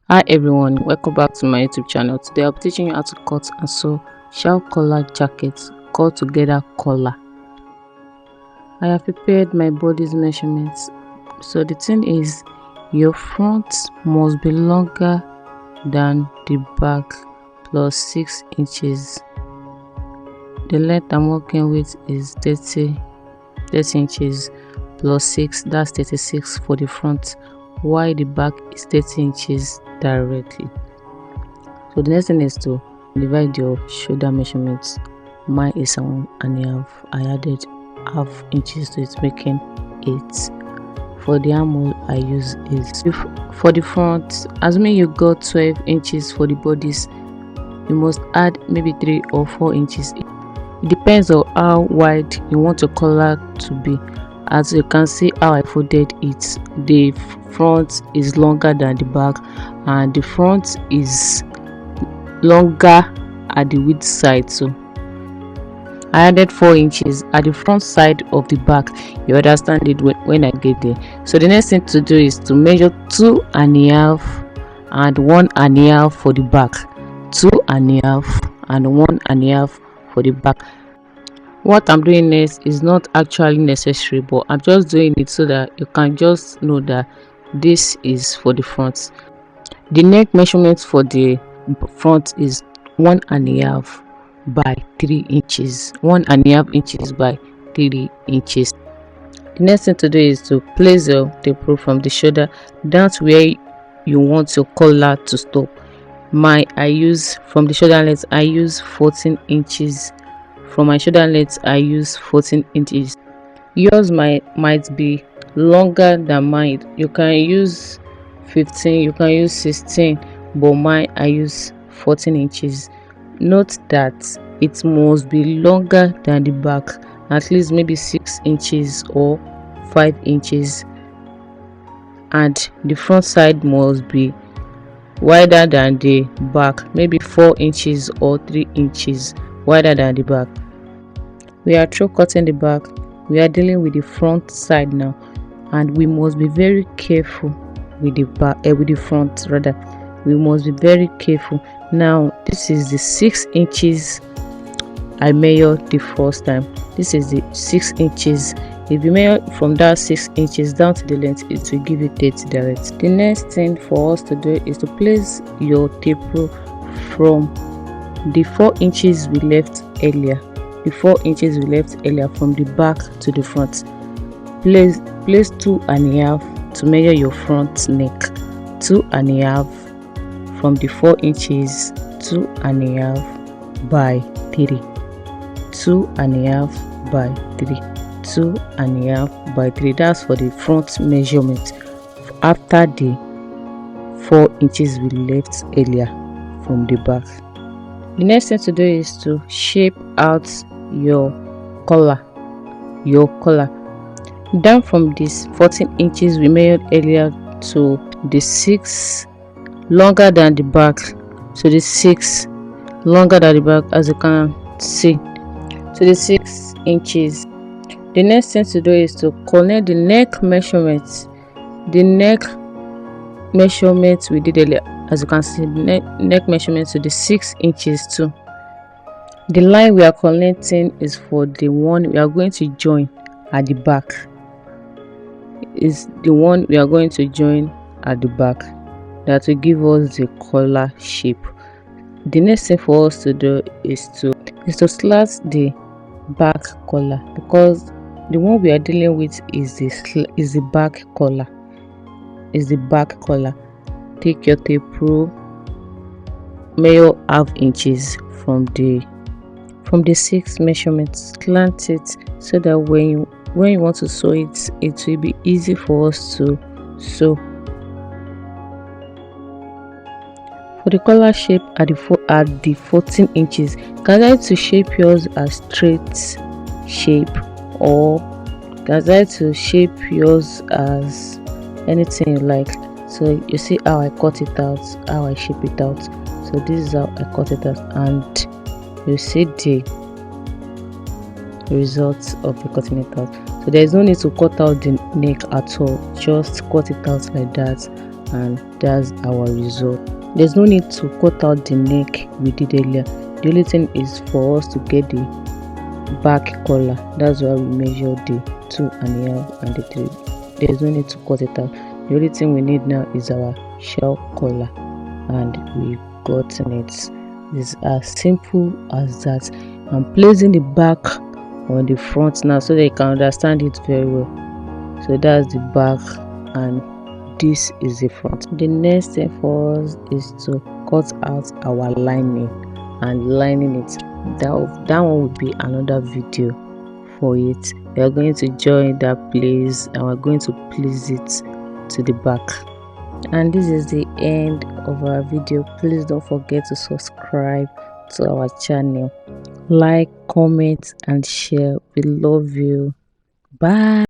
Hi everyone, welcome back to my YouTube channel. Today I'll be teaching you how to cut and sew shawl collar jackets, cut together collar. I have prepared my body's measurements. So the thing is, your front must be longer than the back plus 6 inches. The length I'm working with is 30 inches plus 6, that's 36 for the front, while the back is 30 inches directly. So the next thing is to divide your shoulder measurements. Mine is 1.5. I added half inches to it, making 8. For the armhole, I use 8. For the front, assuming you got 12 inches for the bodies, you must add maybe 3 or 4 inches. It depends on how wide you want your collar to be. As you can see how I folded it, the front is longer than the back, and the front is longer at the width side. So I added 4 inches at the front side of the back. You understand it when I get there. So the next thing to do is to measure 2.5 and 1.5 for the back, 2.5 and 1.5 for the back. What I'm doing next is not actually necessary, but I'm just doing it so that you can just know that this is for the front. The neck measurement for the front is 1.5 by 3 inches, 1.5 inches by 3 inches. The next thing to do is to place your tape rule from the shoulder down to where you want your collar to stop. I use from the shoulder length, I use 14 inches. From my shoulder length, I use 14 inches. Yours might be longer than mine. You can use 15, you can use 16, but mine I use 14 inches. Note that it must be longer than the back, at least maybe 6 inches or 5 inches, and the front side must be wider than the back, maybe 4 inches or 3 inches wider than the back. We are through cutting the back. We are dealing with the front side now, and we must be very careful with the back, with the front rather. We must be very careful. Now this is the 6 inches I measured the first time. This is the 6 inches. If you measure from that 6 inches down to the length, it will give you 30 direct. The next thing for us to do is to place your tape rule from the 4 inches we left earlier. The 4 inches we left earlier from the back to the front. Place 2.5 to measure your front neck. 2.5 from the 4 inches. 2.5 by 3. 2.5 by 3. 2.5 by 3. That's for the front measurement after the 4 inches we left earlier from the back. The next thing to do is to shape out your collar. Down from this 14 inches we measured earlier to the 6 longer than the back, so the 6 longer than the back, as you can see, to the 6 inches. The next thing to do is to connect the neck measurements. The neck measurements we did earlier, as you can see, the neck measurement to the 6 inches too. The line we are connecting is for the one we are going to join at the back. Is the one we are going to join at the back that will give us the collar shape. The next thing for us to do is to slat the back collar, because the one we are dealing with is the back collar. Take your tape rule, measure half inches from the 6 measurements, slant it so that when you want to sew it, it will be easy for us to sew. For the collar shape at the 14 inches, can I to shape yours as straight shape, or can I to shape yours as anything you like? So you see how I cut it out, how I shape it out. So this is how I cut it out, and you see the results of the cutting it out. So there is no need to cut out the neck at all, just cut it out like that, and that's our result. There's no need to cut out the neck we did earlier. The only thing is for us to get the back collar. That's why we measure the 2.5 and the 3. There's no need to cut it out. The only thing we need now is our shawl collar, and we've gotten it. It's as simple as that. I'm placing the back on the front now so they can understand it very well. So that's the back and this is the front. The next thing for us is to cut out our lining and lining it. That one will be another video for it. We are going to join that place and we're going to place it to the back. And this is the end of our video. Please don't forget to subscribe to our channel, like, comment and share. We love you. Bye.